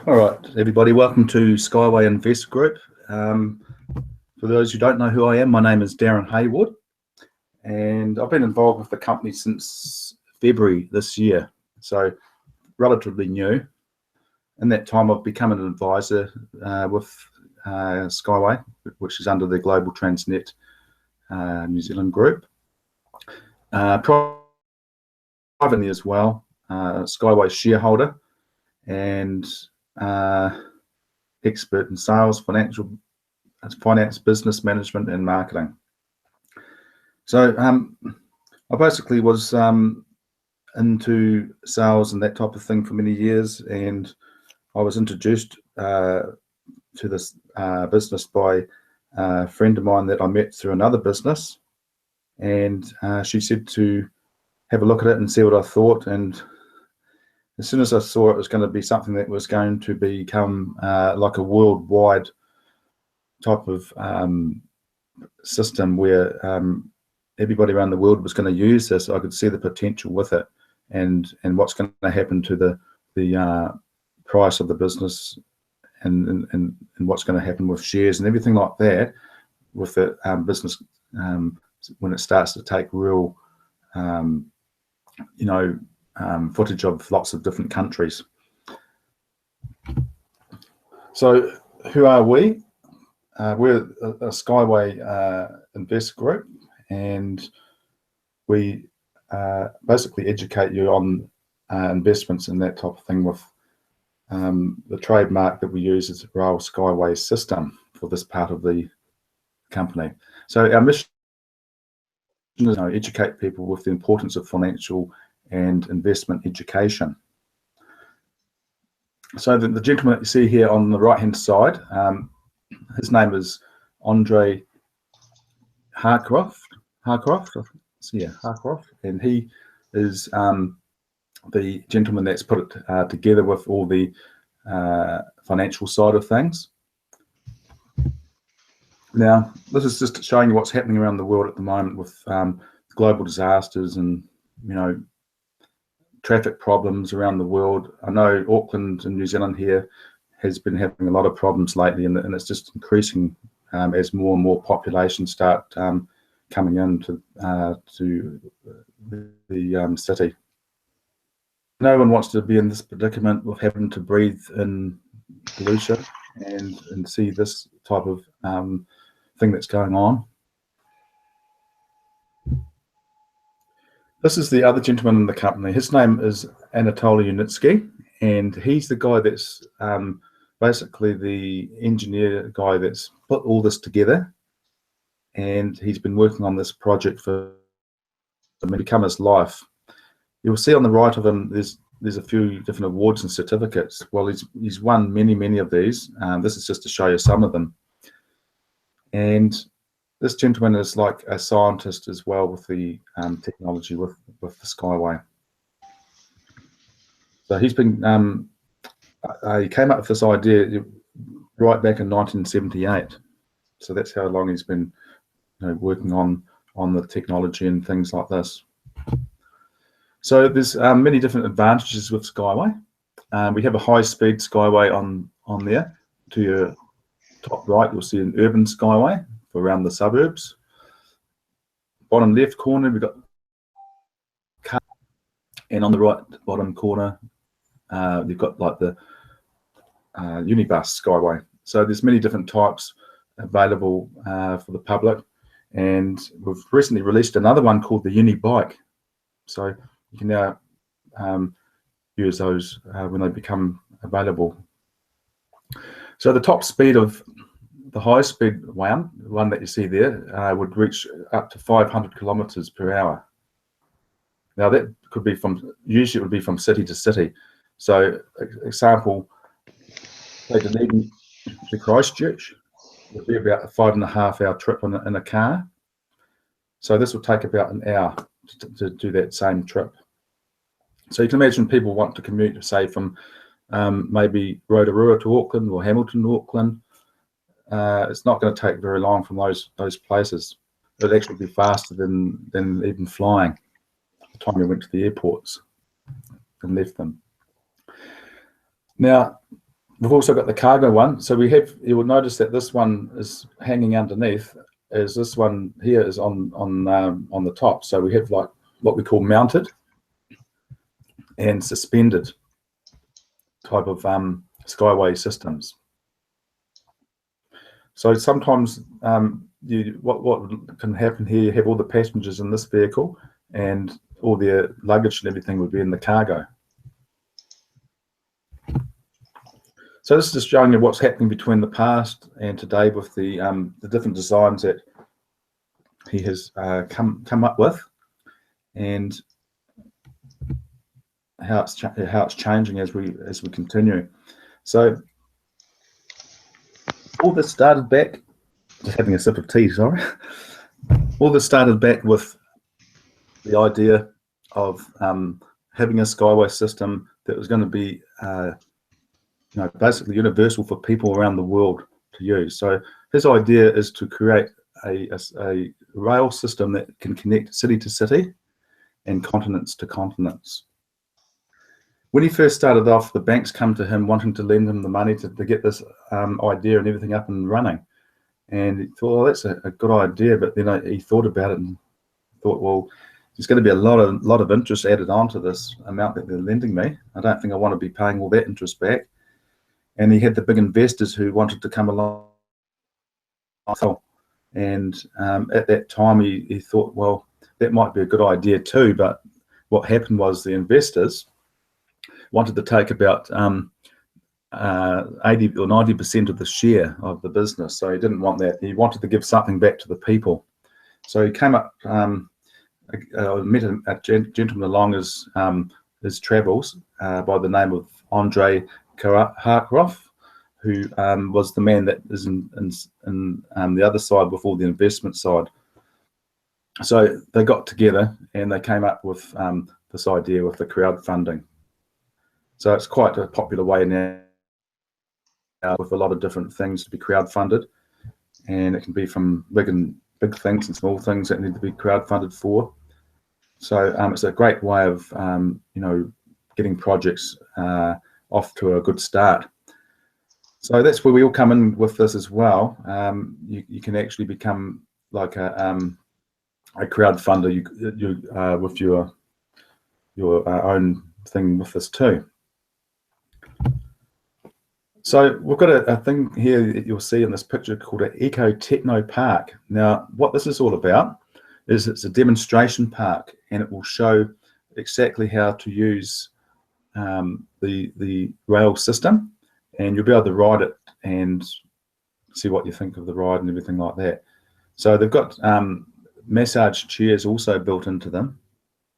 All right, everybody, welcome to Skyway Invest Group. For those who don't know who I am, my name is Darren Haywood, and I've been involved with the company since February this year, so relatively new. In that time, I've become an advisor with Skyway, which is under the Global Transnet New Zealand group. Privately as well, Skyway shareholder and expert in sales, finance, business management, and marketing. So I basically was into sales and that type of thing for many years, and I was introduced to this business by a friend of mine that I met through another business, and she said to have a look at it and see what I thought. And as soon as I saw it was going to be something that was going to become like a worldwide type of system where everybody around the world was going to use this, I could see the potential with it, and what's going to happen to the price of the business, and what's going to happen with shares and everything like that with the business when it starts to take real, footage of lots of different countries. So who are we? We're a Skyway Invest Group, and we basically educate you on investments and that type of thing with the trademark that we use is the Rail Skyway system for this part of the company. So our mission is to educate people with the importance of financial and investment education. So the gentleman that you see here on the right hand side, his name is Andre Harcroft, and he is the gentleman that's put it together with all the financial side of things. Now, this is just showing you what's happening around the world at the moment with global disasters and, traffic problems around the world. I know Auckland and New Zealand here has been having a lot of problems lately, and it's just increasing as more and more population start coming into to the city. No one wants to be in this predicament of having to breathe in pollution and see this type of thing that's going on. This is the other gentleman in the company. His name is Anatoly Unitsky, and he's the guy that's basically the engineer guy that's put all this together, and he's been working on this project for become his life. You'll see on the right of him there's a few different awards and certificates. Well, he's won many of these. This is just to show you some of them. And this gentleman is like a scientist as well with the technology with the Skyway. So he's been he came up with this idea right back in 1978. So that's how long he's been working on the technology and things like this. So there's many different advantages with Skyway. We have a high-speed Skyway on there. To your top right, you'll see an urban Skyway for around the suburbs. Bottom left corner, we've got car, and on the right bottom corner, you've got like the Unibus Skyway. So there's many different types available for the public, and we've recently released another one called the Unibike. So you can now use those when they become available. So the top speed of the high speed one that you see there would reach up to 500 kilometers per hour. Now that could be usually it would be from city to city. So example, say Dunedin to Christchurch would be about a 5.5 hour trip in a car. So this would take about an hour to do that same trip. So you can imagine people want to commute, say, from maybe Rotorua to Auckland or Hamilton to Auckland. It's not going to take very long from those places. It'd actually be faster than even flying by the time you went to the airports and left them. Now, We've also got the cargo one. So we have, you will notice that this one is hanging underneath, as this one here is on the top. So we have like what we call mounted and suspended type of Skyway systems. So sometimes what can happen here, you have all the passengers in this vehicle and all their luggage and everything would be in the cargo. So this is just showing you what's happening between the past and today with the different designs that he has come up with, and how it's changing as we continue. So all this started back, just having a sip of tea, sorry. All this started back with the idea of having a Skyway system that was going to be basically universal for people around the world to use. So his idea is to create a rail system that can connect city to city and continents to continents. When he first started off, the banks come to him wanting to lend him the money to get this idea and everything up and running. And he thought, well, that's a good idea. But then he thought about it and thought, well, there's going to be a lot of interest added onto this amount that they're lending me. I don't think I want to be paying all that interest back. And he had the big investors who wanted to come along. And at that time, he thought, well, that might be a good idea too. But what happened was the investors wanted to take about 80 or 90% of the share of the business. So he didn't want that. He wanted to give something back to the people. So he came up, met a gentleman along his travels by the name of Andre Harkroff, who was the man that is in the other side with all the investment side. So they got together and they came up with this idea with the crowdfunding. So it's quite a popular way now with a lot of different things to be crowdfunded, and it can be from big things and small things that need to be crowdfunded for. So it's a great way of getting projects off to a good start. So that's where we all come in with this as well. You can actually become like a crowdfunder with your own thing with this too. So we've got a thing here that you'll see in this picture called an Eco Techno Park. Now, what this is all about is it's a demonstration park, and it will show exactly how to use the rail system, and you'll be able to ride it and see what you think of the ride and everything like that. So they've got massage chairs also built into them.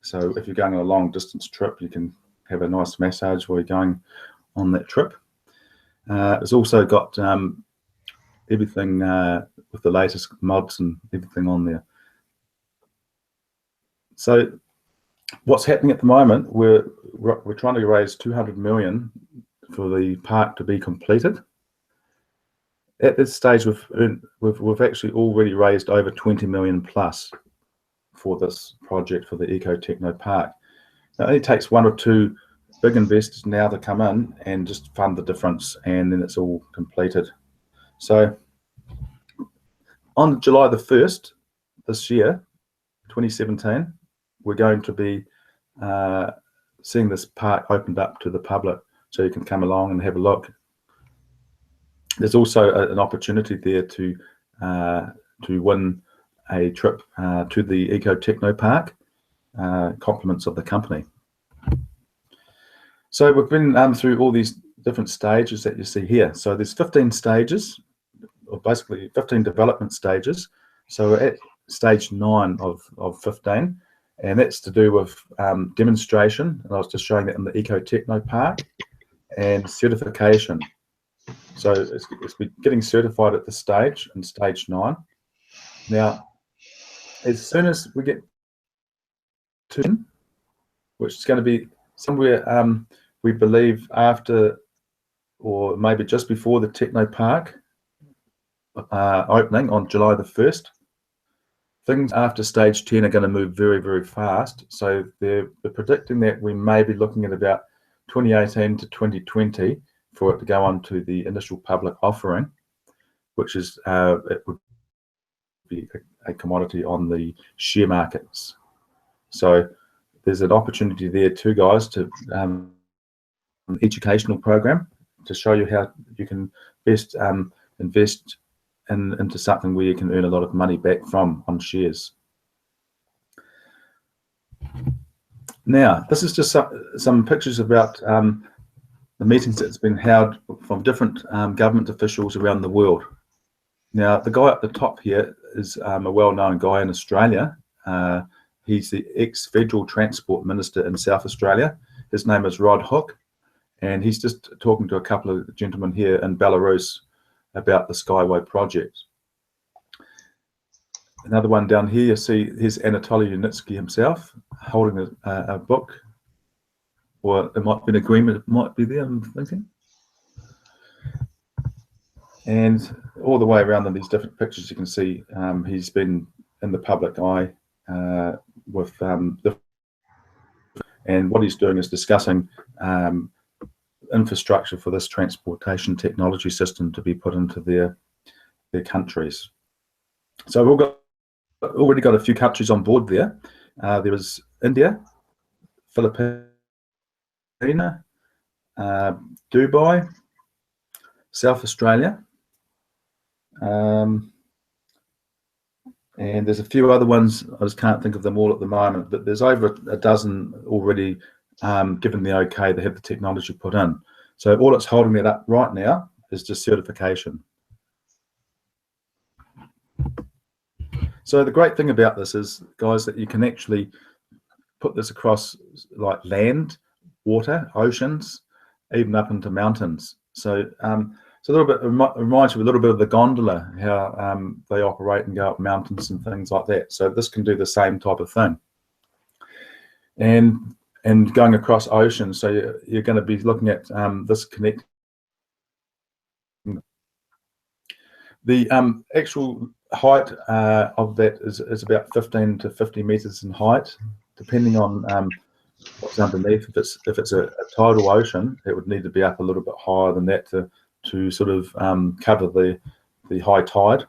So if you're going on a long distance trip, you can have a nice massage while you're going on that trip. It's also got everything with the latest mods and everything on there. So what's happening at the moment, we're trying to raise 200 million for the park to be completed. At this stage, we've actually already raised over 20 million plus for this project for the Eco Techno Park. Now, it only takes one or two big investors now to come in and just fund the difference, and then it's all completed. So on July the 1st this year, 2017, we're going to be seeing this park opened up to the public, so you can come along and have a look. There's also an opportunity there to win a trip to the Eco Techno Park, compliments of the company. So we've been through all these different stages that you see here. So there's 15 stages, or basically 15 development stages. So we're at stage 9 of 15, and that's to do with demonstration, and I was just showing that in the Eco Techno Park, and certification. So it's getting certified at this stage, in stage 9. Now, as soon as we get to 10, which is going to be somewhere, we believe after, or maybe just before the Techno Park opening on July the 1st, things after stage 10 are going to move very, very fast. So they're predicting that we may be looking at about 2018 to 2020 for it to go on to the initial public offering, which is it would be a commodity on the share markets. So there's an opportunity there too, guys, to an educational program to show you how you can best invest into something where you can earn a lot of money back from on shares. Now, this is just some pictures about the meetings that's been held from different government officials around the world. Now, the guy at the top here is a well-known guy in Australia. He's the ex-Federal Transport Minister in South Australia. His name is Rod Hook, and he's just talking to a couple of gentlemen here in Belarus about the Skyway project. Another one down here, you see, here's Anatoly Yunitsky himself holding a book, or it might be an agreement, it might be there, I'm thinking. And all the way around in these different pictures, you can see he's been in the public eye with and what he's doing is discussing infrastructure for this transportation technology system to be put into their countries. So we've already got a few countries on board there. There is India, Philippines, Dubai, South Australia, and there's a few other ones. I just can't think of them all at the moment, but there's over a dozen already given the okay to have the technology put in. So all that's holding that up right now is just certification. So the great thing about this is, guys, that you can actually put this across like land, water, oceans, even up into mountains. So it's a little bit, reminds you a little bit of the gondola, how they operate and go up mountains and things like that. So this can do the same type of thing. And going across oceans, so you're going to be looking at this connect. The actual height of that is about 15 to 50 meters in height, depending on what's underneath. If it's a tidal ocean, it would need to be up a little bit higher than that to sort of cover the high tide.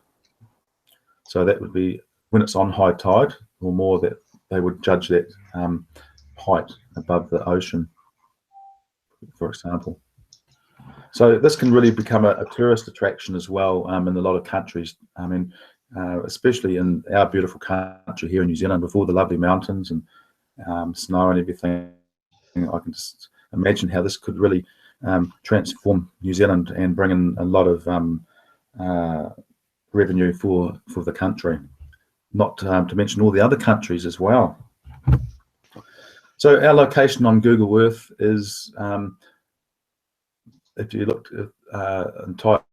So that would be when it's on high tide or more, that they would judge that height above the ocean, for example. So this can really become a tourist attraction as well in a lot of countries. I mean, especially in our beautiful country here in New Zealand, with all the lovely mountains and snow and everything. I can just imagine how this could really transform New Zealand and bring in a lot of revenue for the country, not to mention all the other countries as well. So our location on Google Earth is, if you looked and typed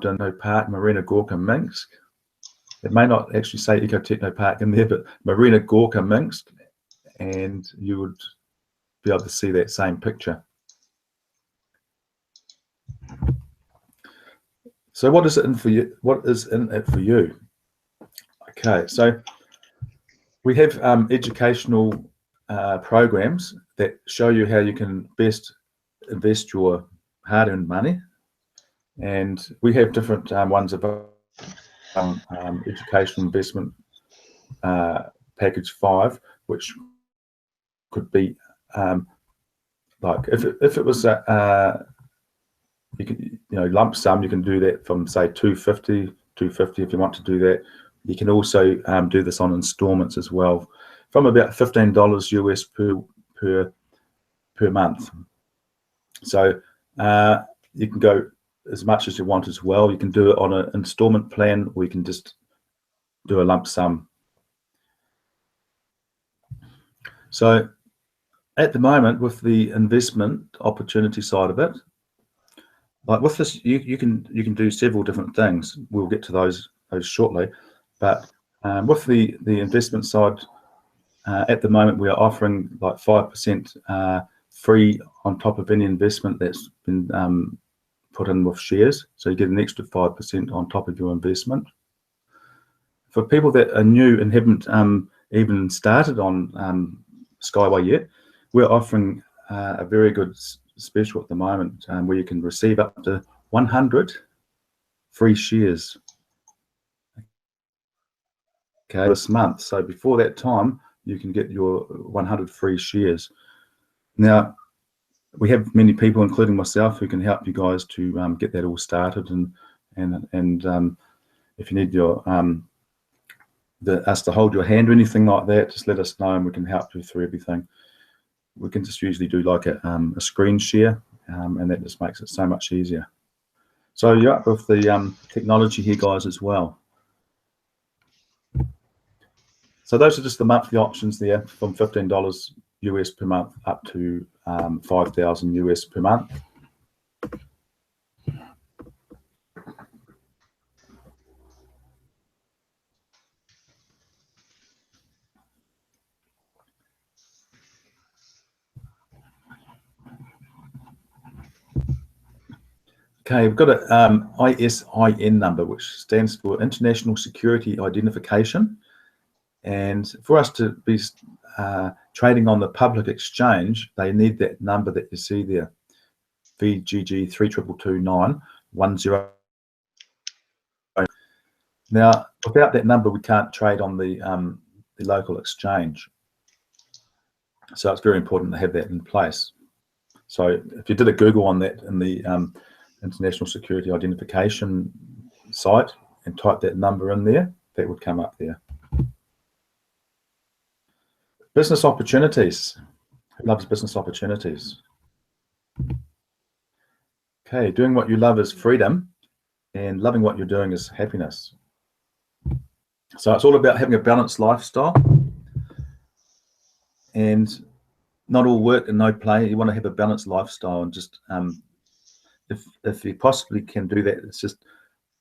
in Park Marina Gorka Minsk, it may not actually say Eco Techno Park in there, but Marina Gorka Minsk, and you would be able to see that same picture. So what is it in for you? What is in it for you? Okay, so we have educational programs that show you how you can best invest your hard-earned money, and we have different ones about educational investment package 5, which could be like if it was you can, lump sum, you can do that from say 250 if you want to do that. You can also do this on installments as well, from about $15 US per month. So you can go as much as you want as well. You can do it on an installment plan, or you can just do a lump sum. So at the moment, with the investment opportunity side of it, like with this, you can do several different things. We'll get to those shortly, but with the investment side, at the moment we are offering like 5% free on top of any investment that's been put in with shares. So you get an extra 5% on top of your investment. For people that are new and haven't even started on Skyway yet, we're offering a very good special at the moment where you can receive up to 100 free shares. Okay, this month. So before that time, you can get your 100 free shares. Now, we have many people, including myself, who can help you guys to get that all started. And if you need your us to hold your hand or anything like that, just let us know and we can help you through everything. We can just usually do like a screen share, and that just makes it so much easier. So you're up with the technology here, guys, as well. So those are just the monthly options there, from $15 US per month up to 5,000 US per month. Okay, we've got a ISIN number, which stands for International Security Identification. And for us to be trading on the public exchange, they need that number that you see there, VGG 3222910. Now, without that number, we can't trade on the local exchange. So it's very important to have that in place. So if you did a Google on that in the International Security Identification site and type that number in there, that would come up there. Business opportunities. Who loves business opportunities? Okay, doing what you love is freedom, and loving what you're doing is happiness. So it's all about having a balanced lifestyle, and not all work and no play. You want to have a balanced lifestyle, and just if you possibly can do that, it's just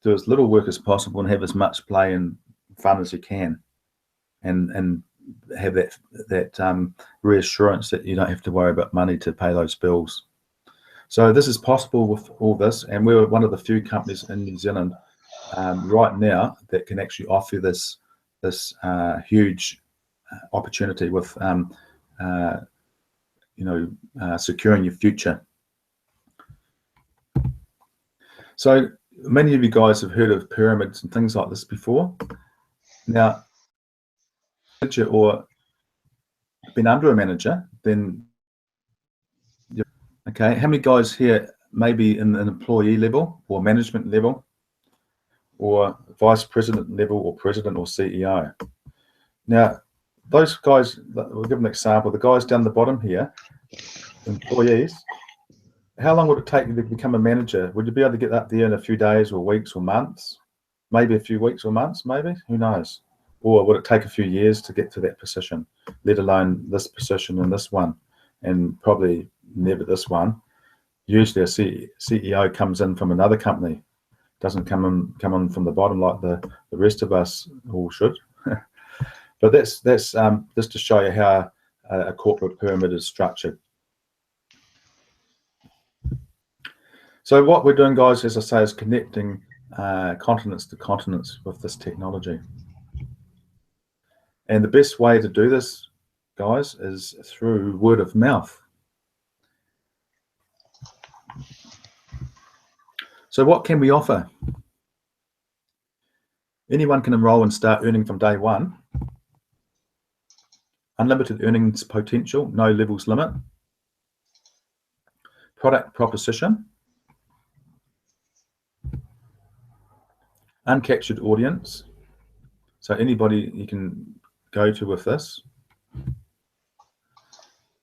do as little work as possible and have as much play and fun as you can, and have that reassurance that you don't have to worry about money to pay those bills. So this is possible with all this, and we're one of the few companies in New Zealand right now that can actually offer this huge opportunity with securing your future. So many of you guys have heard of pyramids and things like this before. Now, or been under a manager, then okay, how many guys here maybe in an employee level or management level or vice president level or president or CEO? Now, those guys, we'll give an example, the guys down the bottom here, employees, how long would it take you to become a manager? Would you be able to get up there in a few days or weeks or months? Maybe a few weeks or months, maybe, who knows? Or would it take a few years to get to that position, let alone this position and this one, and probably never this one? Usually a CEO comes in from another company, doesn't come on from the bottom like the rest of us all should. But that's just to show you how a corporate pyramid is structured. So what we're doing, guys, as I say, is connecting continents to continents with this technology. And the best way to do this, guys, is through word of mouth. So what can we offer? Anyone can enroll and start earning from day one. Unlimited earnings potential, no levels limit. Product proposition. Uncaptured audience. So anybody you can go to with this.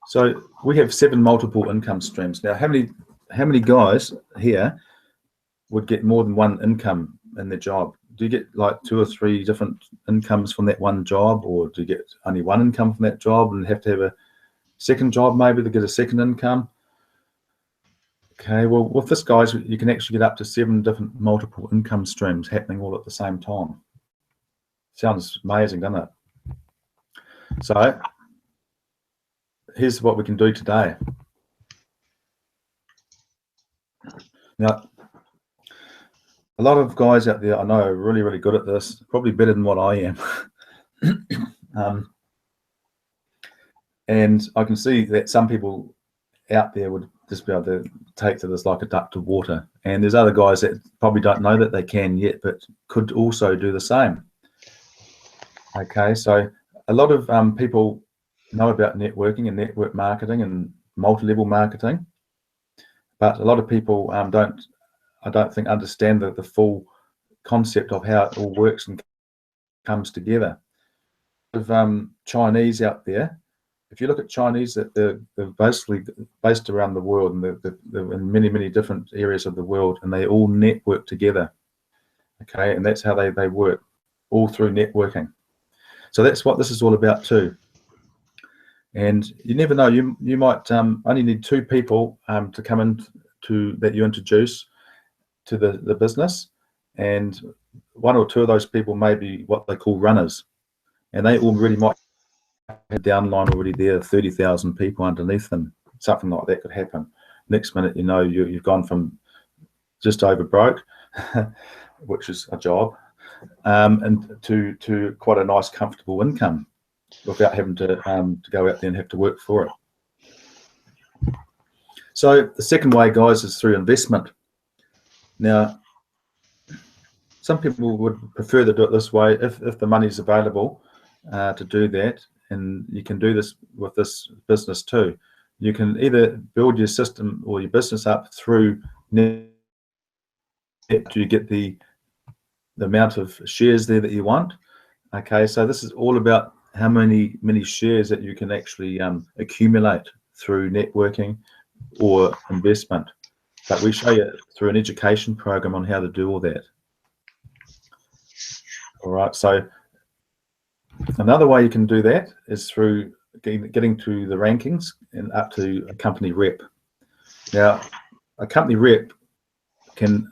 So we have 7 multiple income streams. Now, how many guys here would get more than one income in their job? Do you get like 2 or 3 different incomes from that one job, or do you get only one income from that job and have to have a second job maybe to get a second income? Okay, well, with this, guys, you can actually get up to 7 different multiple income streams happening all at the same time. Sounds amazing, doesn't it? So here's what we can do today. Now, a lot of guys out there I know are really, really good at this, probably better than what I am. And I can see that some people out there would just be able to take to this like a duck to water. And there's other guys that probably don't know that they can yet, but could also do the same. Okay, so a lot of people know about networking and network marketing and multi-level marketing, but a lot of people I don't think understand the full concept of how it all works and comes together. Of Chinese out there, if you look at Chinese, that they're basically based around the world, and they're in many different areas of the world, and they all network together. Okay, and that's how they work, all through networking. So that's what this is all about too. And you never know, you might only need 2 people to come in that you introduce to the business, and 1 or 2 of those people may be what they call runners, and they already might have downline already there, 30,000 people underneath them. Something like that could happen. Next minute, you know, you've gone from just over broke, which is a job, and to quite a nice, comfortable income without having to go out there and have to work for it. So the second way, guys, is through investment. Now, some people would prefer to do it this way if the money's available to do that, and you can do this with this business too. You can either build your system or your business up through net to get the amount of shares there that you want. Okay, so this is all about how many shares that you can actually accumulate through networking or investment. But we show you through an education program on how to do all that. All right, so another way you can do that is through getting to the rankings and up to a company rep. Now, a company rep can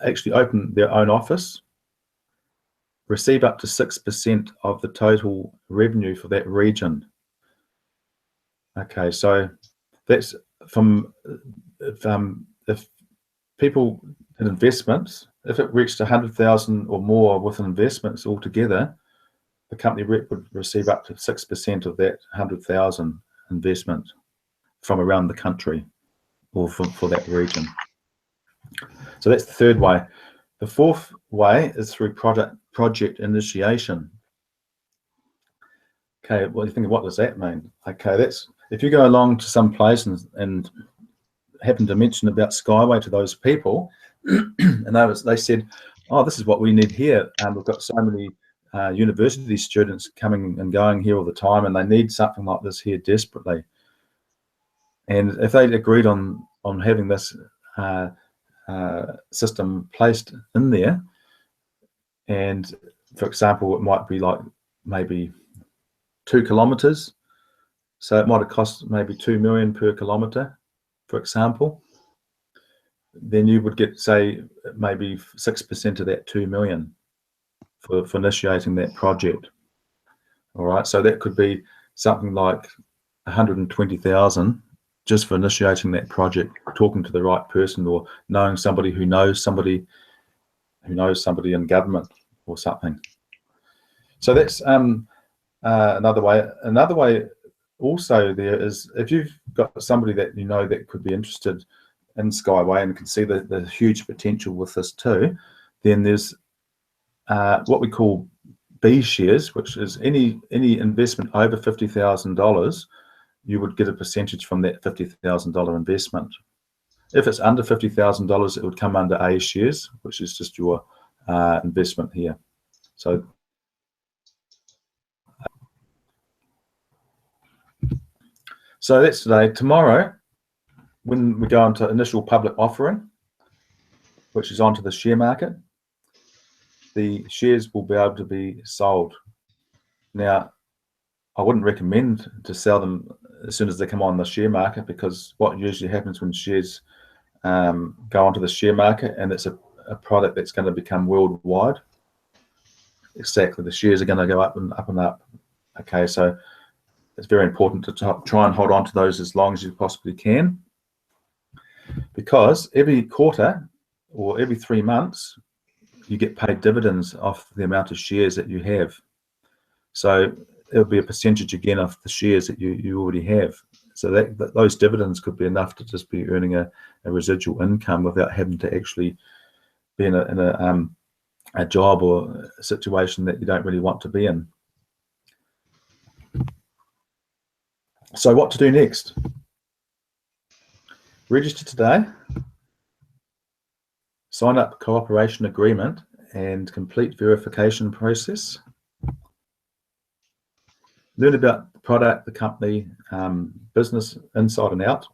actually open their own office, receive up to 6% of the total revenue for that region. Okay, so that's from if people in investments, if it reached 100,000 or more with investments altogether, the company rep would receive up to 6% of that 100,000 investment from around the country or for that region. So that's the third way. The fourth way is through project initiation. Okay, well, you think, what does that mean? Okay, that's if you go along to some place and happen to mention about Skyway to those people, and they said, oh, this is what we need here, and we've got so many university students coming and going here all the time, and they need something like this here desperately. And if they agreed on having this system placed in there, and for example, it might be like maybe 2 kilometers, so it might have cost maybe 2 million per kilometer, for example, then you would get, say, maybe 6% of that 2 million for initiating that project. All right, so that could be something like 120,000 just for initiating that project, talking to the right person, or knowing somebody who knows somebody in government or something. So that's another way. Another way also there is, if you've got somebody that you know that could be interested in Skyway and can see the huge potential with this too, then there's what we call B shares, which is any investment over $50,000, you would get a percentage from that $50,000 investment. If it's under $50,000, it would come under A shares, which is just your investment here. So that's today. Tomorrow, when we go into initial public offering, which is onto the share market, the shares will be able to be sold. Now, I wouldn't recommend to sell them as soon as they come on the share market, because what usually happens when shares go onto the share market and it's a product that's going to become worldwide, exactly, the shares are going to go up and up and up. Okay, so it's very important to try and hold on to those as long as you possibly can, because every quarter or every 3 months you get paid dividends off the amount of shares that you have. So it'll be a percentage again of the shares that you already have So those dividends could be enough to just be earning a residual income without having to actually be in a job or a situation that you don't really want to be in. So what to do next? Register today, sign up cooperation agreement and complete verification process. Learn about the product, the company, business inside and out.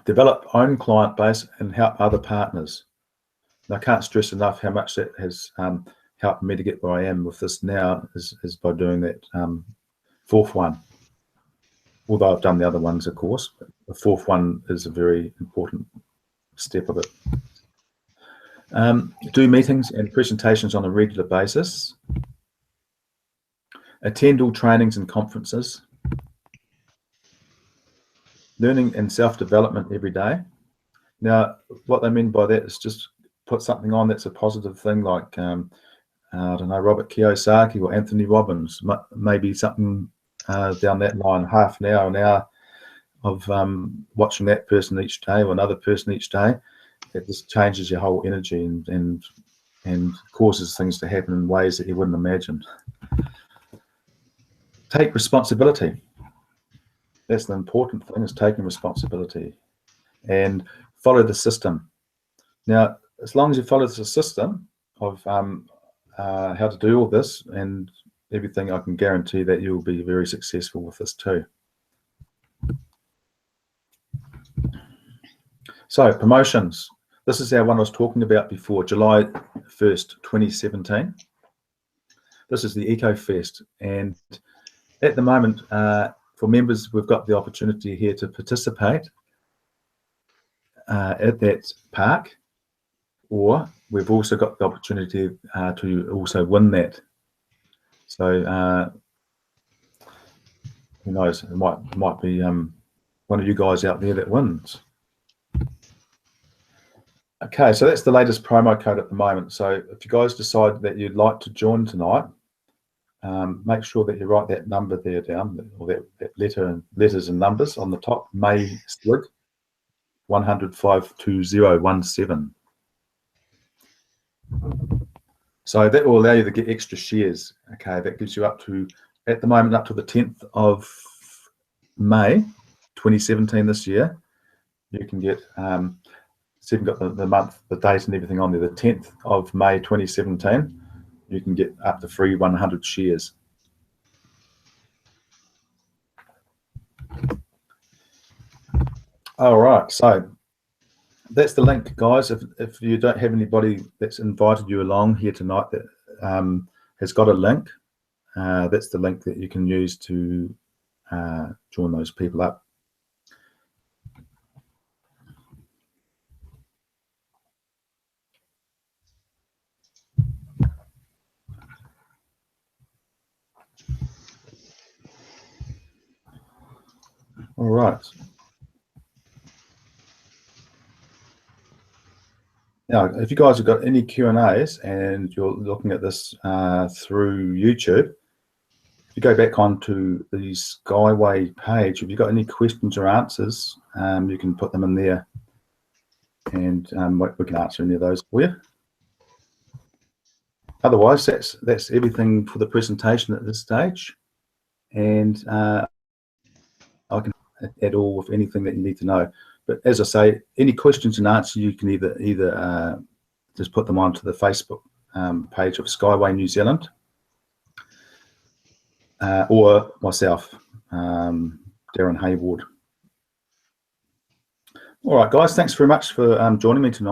Develop own client base and help other partners. And I can't stress enough how much that has helped me to get where I am with this now is by doing that fourth one. Although I've done the other ones, of course, but the fourth one is a very important step of it. Do meetings and presentations on a regular basis. Attend all trainings and conferences. Learning and self-development every day. Now, what they mean by that is just put something on that's a positive thing, like, I don't know, Robert Kiyosaki or Anthony Robbins, maybe something down that line, half an hour of watching that person each day or another person each day. It just changes your whole energy and causes things to happen in ways that you wouldn't imagine. Take responsibility. That's the important thing, is taking responsibility, and follow the system. Now, as long as you follow the system of how to do all this and everything, I can guarantee that you'll be very successful with this too. So promotions. This is our one I was talking about before, July 1st, 2017. This is the EcoFest, and at the moment, for members, we've got the opportunity here to participate at that park, or we've also got the opportunity to also win that. So who knows? It might be one of you guys out there that wins. Okay, so that's the latest promo code at the moment. So if you guys decide that you'd like to join tonight, make sure that you write that number there down, or that letters and numbers on the top. May SLIG 100-52017. So that will allow you to get extra shares. Okay, that gives you up to, at the moment, up to the 10th of May 2017 this year. You can get, so you've got the month, the date and everything on there, the 10th of May 2017. You can get up to free 100 shares. All right, so that's the link, guys. If you don't have anybody that's invited you along here tonight that has got a link, that's the link that you can use to join those people up. All right. Now, if you guys have got any Q&As and you're looking at this through YouTube, if you go back onto the Skyway page, if you've got any questions or answers, you can put them in there, and we can answer any of those for you. Otherwise, that's everything for the presentation at this stage, and I can add all with anything that you need to know. But as I say, any questions and answers, you can either just put them onto the Facebook page of Skyway New Zealand, or myself, Darren Hayward. All right, guys, thanks very much for joining me tonight.